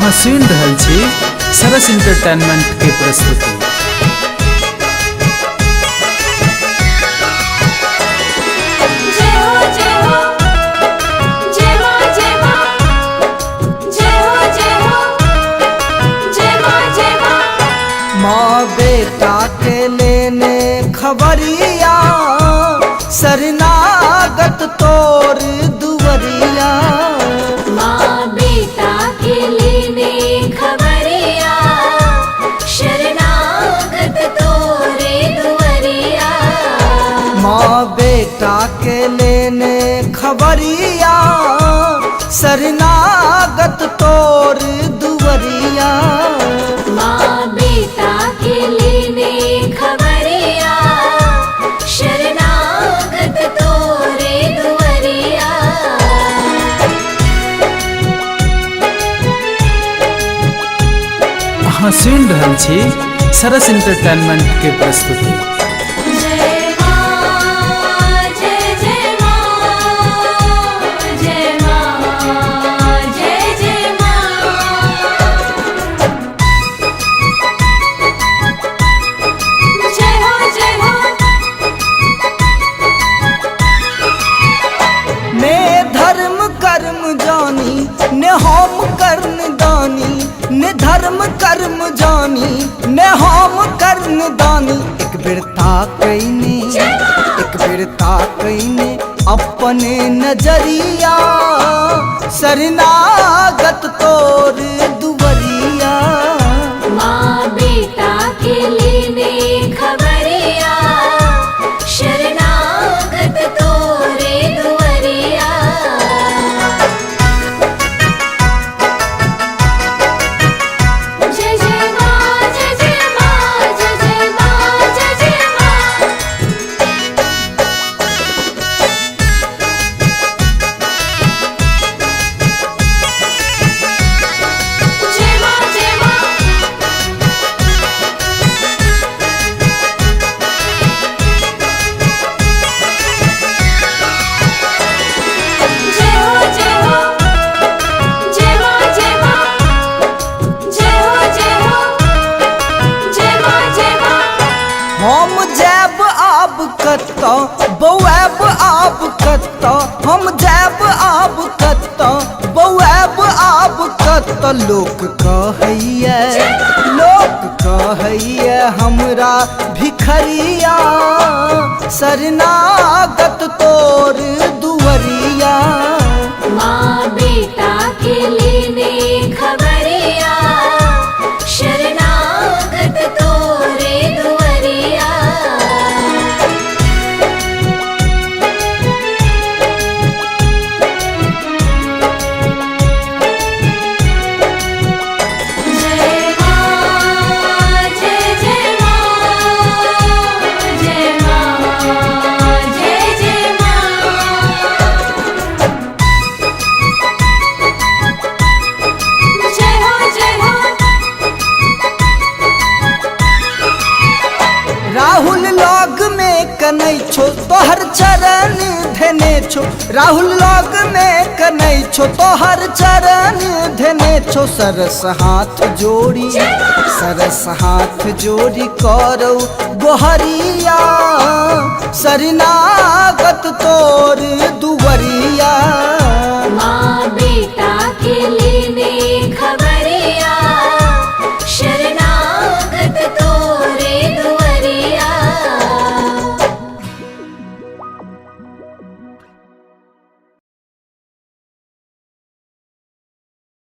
अहाँ सुनि रहल छी सरस इंटरटेनमेंट के प्रस्तुति। माँ बेटा के लेने खबरिया शरणागत तोर दुवरिया। माँ बेटा के लेने खबरिया शरणागत तोरे दुवरिया। माँ बेटा के लेने खबरिया शरणागत तोर दुवरिया। माँ बेटा के लेने खबरिया शरणागत तोरे दुवरिया। अहाँ सुनि रहल छी सरस इंटरटेनमेंट के प्रस्तुति। जय माँ जय जय माँ, जय माँ जय जय माँ। जय हो जय हो। ने धर्म कर्म जानी ने होम कर्ण दानी। ने धर्म कर्म जानी ने होम कर्ण दानी। एक बिरता कईने एक बिरता कईने अपने नजरिया शरणागत तोर दुवरिया। माँ बेटा के लेने खबरिया शरणागत तोरे दुवरिया। जय जय माँ जय जय माँ, जय जय माँ जय जय माँ। जय माँ जय माँ। जय हो जय हो। जय माँ जय माँ। जय हो जय हो। जय माँ जय माँ। हम जैब आब कत्ता बौएब आब कत्ता। हम जैब आब कत्ता बौएब आब कत्ता। लोक कहैया लोक कहैया हमरा भिखरिया शरणागत तोर दुवरिया। माँ बेटा के लेने खबरिया शरणागत तोरे दुवरिया। जय माँ जय जय माँ, जय माँ जय जय माँ। जय हो जय हो। राहुल लॉग में कनै छो तोहर चरण धने छो। राहुल लॉग में कनै छो तोहर चरण धने छो। सरस हाथ जोड़ी सरस हाथ जोड़ी करो गोहरिया शरणागत तोर दुवरिया।